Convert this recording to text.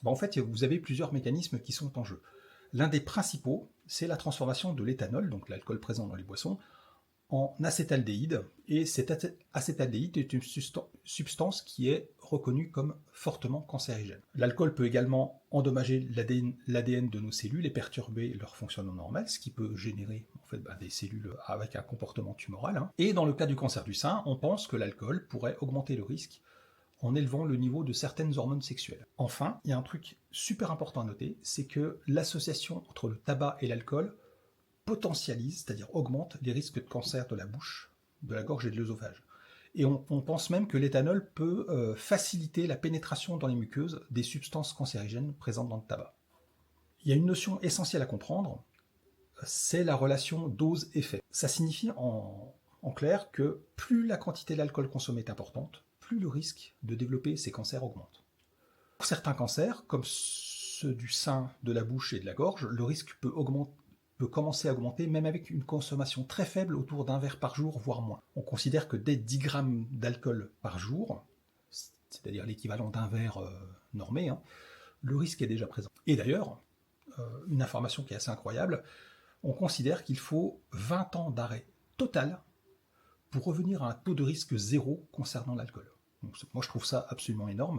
En fait, vous avez plusieurs mécanismes qui sont en jeu. L'un des principaux, c'est la transformation de l'éthanol, donc l'alcool présent dans les boissons, en acétaldéhyde, et cet acétaldéhyde est une substance qui est reconnue comme fortement cancérigène. L'alcool peut également endommager l'ADN de nos cellules et perturber leur fonctionnement normal, ce qui peut générer des cellules avec un comportement tumoral. Et dans le cas du cancer du sein, on pense que l'alcool pourrait augmenter le risque en élevant le niveau de certaines hormones sexuelles. Enfin, il y a un truc super important à noter, c'est que l'association entre le tabac et l'alcool potentialise, c'est-à-dire augmente les risques de cancer de la bouche, de la gorge et de l'œsophage. Et on pense même que l'éthanol peut faciliter la pénétration dans les muqueuses des substances cancérigènes présentes dans le tabac. Il y a une notion essentielle à comprendre, c'est la relation dose-effet. Ça signifie en clair que plus la quantité d'alcool consommée est importante, plus le risque de développer ces cancers augmente. Pour certains cancers, comme ceux du sein, de la bouche et de la gorge, le risque peut commencer à augmenter même avec une consommation très faible autour d'un verre par jour, voire moins. On considère que dès 10 grammes d'alcool par jour, c'est-à-dire l'équivalent d'un verre normé, le risque est déjà présent. Et d'ailleurs, une information qui est assez incroyable, on considère qu'il faut 20 ans d'arrêt total pour revenir à un taux de risque zéro concernant l'alcool. Donc, moi je trouve ça absolument énorme.